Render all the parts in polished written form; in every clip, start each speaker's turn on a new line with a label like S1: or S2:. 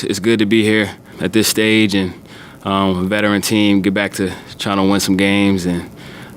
S1: It's good to be here at this stage and a veteran team, get back to trying to win some games and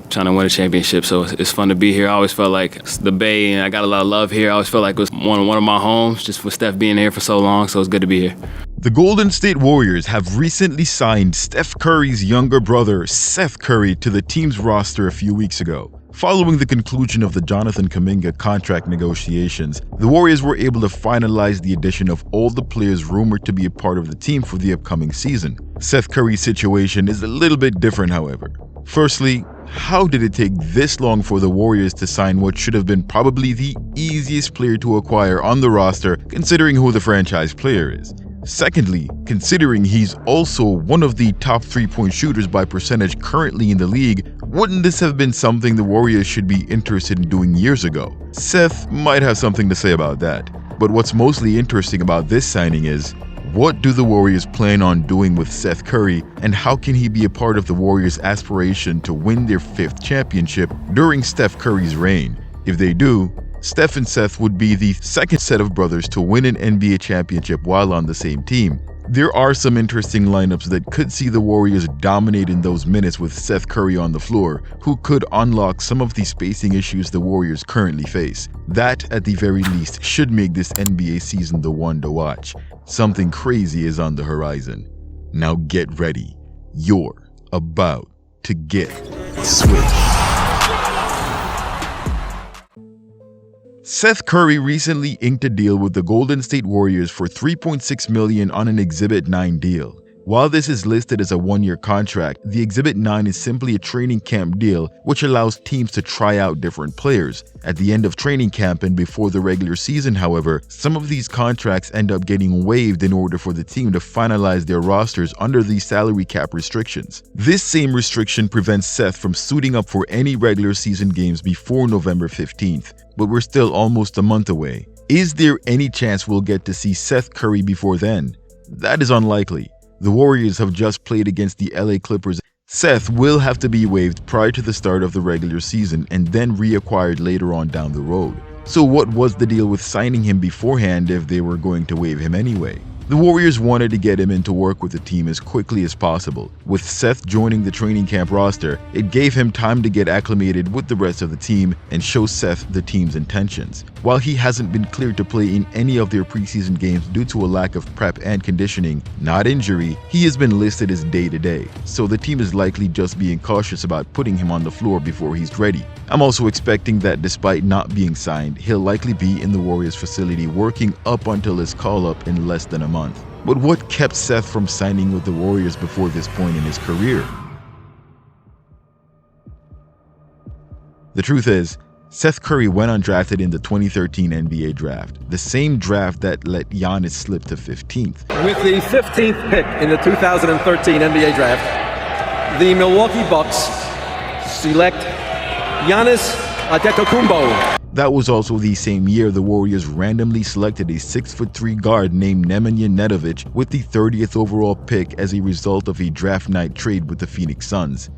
S1: trying to win a championship. So it's fun to be here. I always felt like the Bay, and I got a lot of love here. I always felt like it was one of my homes, just with Steph being here for so long, so it's good to be here.
S2: The Golden State Warriors have recently signed Steph Curry's younger brother, Seth Curry, to the team's roster a few weeks ago. Following the conclusion of the Jonathan Kuminga contract negotiations, the Warriors were able to finalize the addition of all the players rumored to be a part of the team for the upcoming season. Seth Curry's situation is a little bit different, however. Firstly, how did it take this long for the Warriors to sign what should have been probably the easiest player to acquire on the roster, considering who the franchise player is? Secondly, considering he's also one of the top three-point shooters by percentage currently in the league, wouldn't this have been something the Warriors should be interested in doing years ago? Seth might have something to say about that. But what's mostly interesting about this signing is, what do the Warriors plan on doing with Seth Curry, and how can he be a part of the Warriors' aspiration to win their 5th championship during Steph Curry's reign? If they do, Steph and Seth would be the second set of brothers to win an NBA championship while on the same team. There are some interesting lineups that could see the Warriors dominate in those minutes with Seth Curry on the floor, who could unlock some of the spacing issues the Warriors currently face. That, at the very least, should make this NBA season the one to watch. Something crazy is on the horizon. Now get ready. You're about to get switched. Seth Curry recently inked a deal with the Golden State Warriors for $3.6 million on an Exhibit 9 deal. While this is listed as a one-year contract, the Exhibit 9 is simply a training camp deal which allows teams to try out different players. At the end of training camp and before the regular season, however, some of these contracts end up getting waived in order for the team to finalize their rosters under the salary cap restrictions. This same restriction prevents Seth from suiting up for any regular season games before November 15th, but we're still almost a month away. Is there any chance we'll get to see Seth Curry before then? That is unlikely. The Warriors have just played against the LA Clippers. Seth will have to be waived prior to the start of the regular season and then reacquired later on down the road. So what was the deal with signing him beforehand if they were going to waive him anyway? The Warriors wanted to get him in to work with the team as quickly as possible. With Seth joining the training camp roster, it gave him time to get acclimated with the rest of the team and show Seth the team's intentions. While he hasn't been cleared to play in any of their preseason games due to a lack of prep and conditioning, not injury, he has been listed as day-to-day, so the team is likely just being cautious about putting him on the floor before he's ready. I'm also expecting that despite not being signed, he'll likely be in the Warriors facility working up until his call-up in less than a month. But what kept Seth from signing with the Warriors before this point in his career? The truth is, Seth Curry went undrafted in the 2013 NBA draft, the same draft that let Giannis slip to 15th.
S3: With the 15th pick in the 2013 NBA draft, the Milwaukee Bucks select Giannis Antetokounmpo.
S2: That was also the same year the Warriors randomly selected a 6'3" guard named Nemanja Nedovic with the 30th overall pick as a result of a draft night trade with the Phoenix Suns.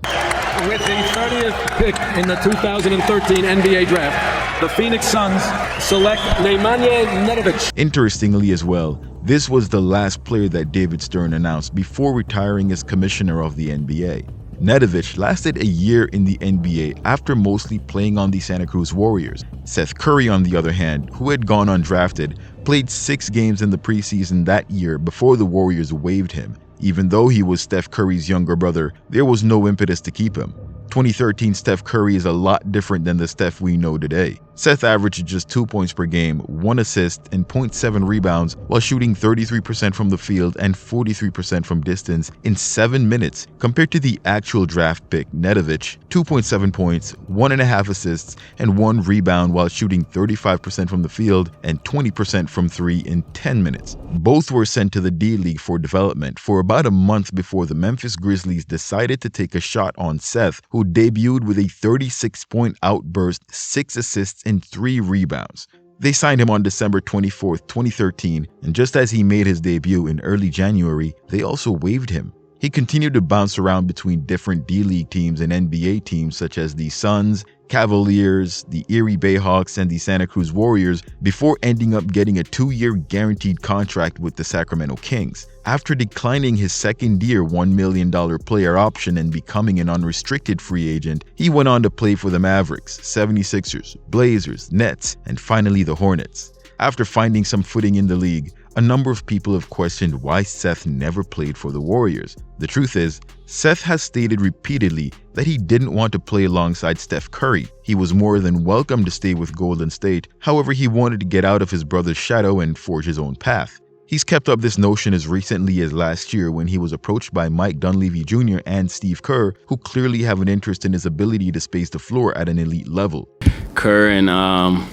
S3: With the 30th pick in the 2013 NBA draft, the Phoenix Suns select Nemanja Nedovic.
S2: Interestingly as well, this was the last player that David Stern announced before retiring as commissioner of the NBA. Nedovic lasted a year in the NBA after mostly playing on the Santa Cruz Warriors. Seth Curry, on the other hand, who had gone undrafted, played 6 games in the preseason that year before the Warriors waived him. Even though he was Steph Curry's younger brother, there was no impetus to keep him. 2013 Steph Curry is a lot different than the Steph we know today. Seth averaged just 2 points per game, 1 assist, and 0.7 rebounds while shooting 33% from the field and 43% from distance in 7 minutes, compared to the actual draft pick Nedovic, 2.7 points, 1.5 assists, and 1 rebound while shooting 35% from the field and 20% from 3 in 10 minutes. Both were sent to the D-League for development for about a month before the Memphis Grizzlies decided to take a shot on Seth, who debuted with a 36-point outburst, 6 assists, and 3 rebounds. They signed him on December 24, 2013, and just as he made his debut in early January, they also waived him. He continued to bounce around between different D-League teams and NBA teams such as the Suns, Cavaliers, the Erie Bayhawks, and the Santa Cruz Warriors before ending up getting a 2-year guaranteed contract with the Sacramento Kings. After declining his second-year $1 million player option and becoming an unrestricted free agent, he went on to play for the Mavericks, 76ers, Blazers, Nets, and finally the Hornets. After finding some footing in the league, a number of people have questioned why Seth never played for the Warriors. The truth is, Seth has stated repeatedly that he didn't want to play alongside Steph Curry. He was more than welcome to stay with Golden State, however he wanted to get out of his brother's shadow and forge his own path. He's kept up this notion as recently as last year when he was approached by Mike Dunleavy Jr. and Steve Kerr, who clearly have an interest in his ability to space the floor at an elite level.
S1: Kerr and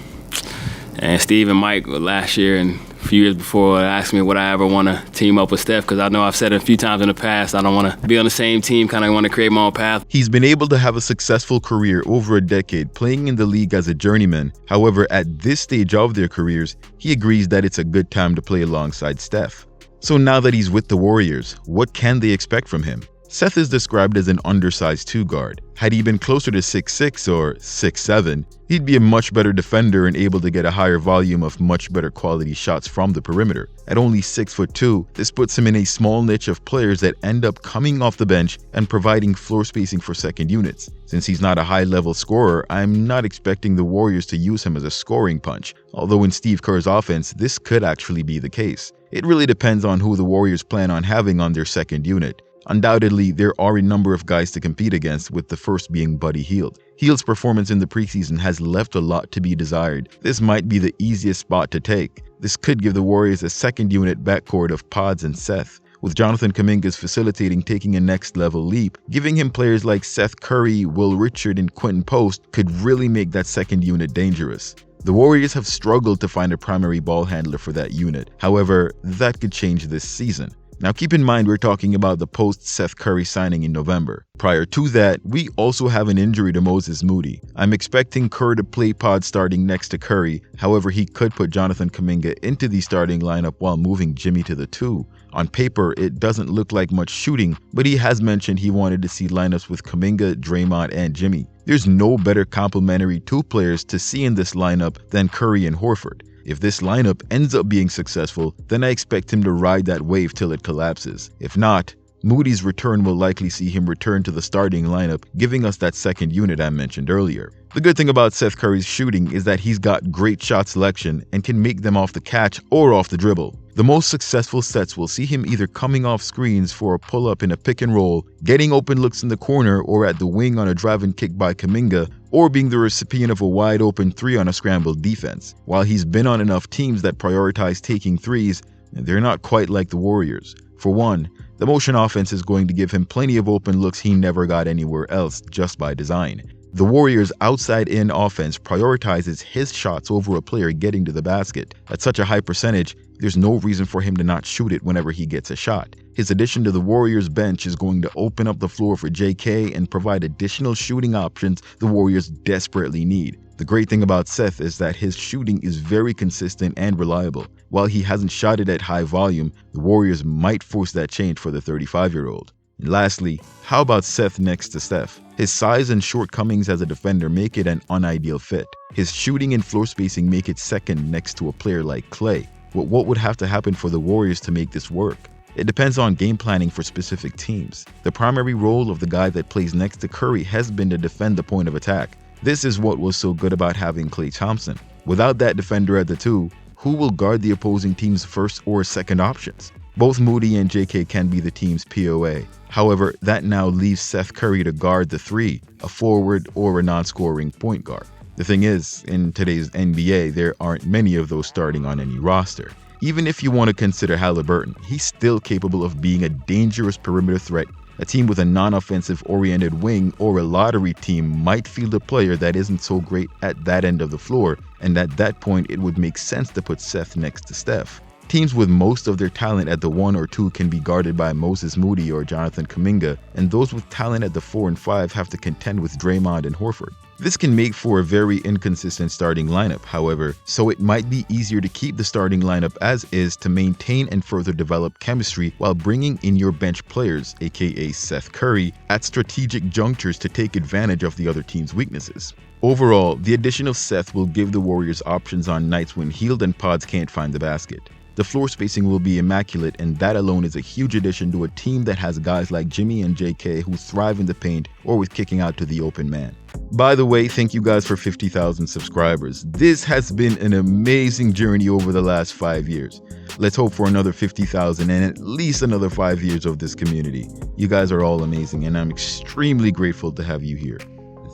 S1: Steve and Mike last year and a few years before asked me would I ever want to team up with Steph, because I know I've said it a few times in the past, I don't want to be on the same team, kind of want to create my own path.
S2: He's been able to have a successful career over a decade playing in the league as a journeyman. However, at this stage of their careers, he agrees that it's a good time to play alongside Steph. So now that he's with the Warriors, what can they expect from him? Seth is described as an undersized 2-guard. Had he been closer to 6'6" or 6'7", he'd be a much better defender and able to get a higher volume of much better quality shots from the perimeter. At only 6'2", this puts him in a small niche of players that end up coming off the bench and providing floor spacing for second units. Since he's not a high-level scorer, I'm not expecting the Warriors to use him as a scoring punch, although in Steve Kerr's offense, this could actually be the case. It really depends on who the Warriors plan on having on their second unit. Undoubtedly, there are a number of guys to compete against, with the first being Buddy Hield. Hield's performance in the preseason has left a lot to be desired. This might be the easiest spot to take. This could give the Warriors a second unit backcourt of Pods and Seth, with Jonathan Kuminga's facilitating taking a next level leap. Giving him players like Seth Curry, Will Richard, and Quentin Post could really make that second unit dangerous. The Warriors have struggled to find a primary ball handler for that unit. However, that could change this season. Now keep in mind we're talking about the post-Seth Curry signing in November. Prior to that, we also have an injury to Moses Moody. I'm expecting Kerr to play Pod starting next to Curry, however he could put Jonathan Kuminga into the starting lineup while moving Jimmy to the 2. On paper, it doesn't look like much shooting, but he has mentioned he wanted to see lineups with Kuminga, Draymond, and Jimmy. There's no better complementary 2 players to see in this lineup than Curry and Horford. If this lineup ends up being successful, then I expect him to ride that wave till it collapses. If not, Moody's return will likely see him return to the starting lineup, giving us that second unit I mentioned earlier. The good thing about Seth Curry's shooting is that he's got great shot selection and can make them off the catch or off the dribble. The most successful sets will see him either coming off screens for a pull-up in a pick and roll, getting open looks in the corner or at the wing on a drive and kick by Kuminga, or being the recipient of a wide open 3 on a scrambled defense. While he's been on enough teams that prioritize taking threes, they're not quite like the Warriors. For one, the motion offense is going to give him plenty of open looks he never got anywhere else just by design. The Warriors' outside-in offense prioritizes his shots over a player getting to the basket. At such a high percentage, there's no reason for him to not shoot it whenever he gets a shot. His addition to the Warriors' bench is going to open up the floor for JK and provide additional shooting options the Warriors desperately need. The great thing about Seth is that his shooting is very consistent and reliable. While he hasn't shot it at high volume, the Warriors might force that change for the 35-year-old. And lastly, how about Seth next to Steph? His size and shortcomings as a defender make it an unideal fit. His shooting and floor spacing make it second next to a player like Klay. But what would have to happen for the Warriors to make this work? It depends on game planning for specific teams. The primary role of the guy that plays next to Curry has been to defend the point of attack. This is what was so good about having Klay Thompson. Without that defender at the 2, who will guard the opposing team's first or second options? Both Moody and JK can be the team's POA. However, that now leaves Seth Curry to guard the 3, a forward or a non-scoring point guard. The thing is, in today's NBA, there aren't many of those starting on any roster. Even if you want to consider Halliburton, he's still capable of being a dangerous perimeter threat. A team with a non-offensive oriented wing or a lottery team might field a player that isn't so great at that end of the floor, and at that point it would make sense to put Seth next to Steph. Teams with most of their talent at the 1 or 2 can be guarded by Moses Moody or Jonathan Kuminga, and those with talent at the 4 and 5 have to contend with Draymond and Horford. This can make for a very inconsistent starting lineup, however, so it might be easier to keep the starting lineup as is to maintain and further develop chemistry while bringing in your bench players, aka Seth Curry, at strategic junctures to take advantage of the other team's weaknesses. Overall, the addition of Seth will give the Warriors options on nights when Hield and Pods can't find the basket. The floor spacing will be immaculate, and that alone is a huge addition to a team that has guys like Jimmy and JK who thrive in the paint or with kicking out to the open man. By the way, thank you guys for 50,000 subscribers. This has been an amazing journey over the last 5 years. Let's hope for another 50,000 and at least another 5 years of this community. You guys are all amazing, and I'm extremely grateful to have you here.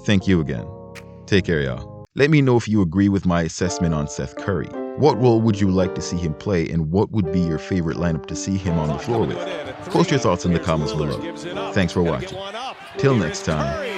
S2: Thank you again. Take care, y'all. Let me know if you agree with my assessment on Seth Curry. What role would you like to see him play, and what would be your favorite lineup to see him on the floor with? Post your thoughts in the comments below. Thanks for watching. Till next time.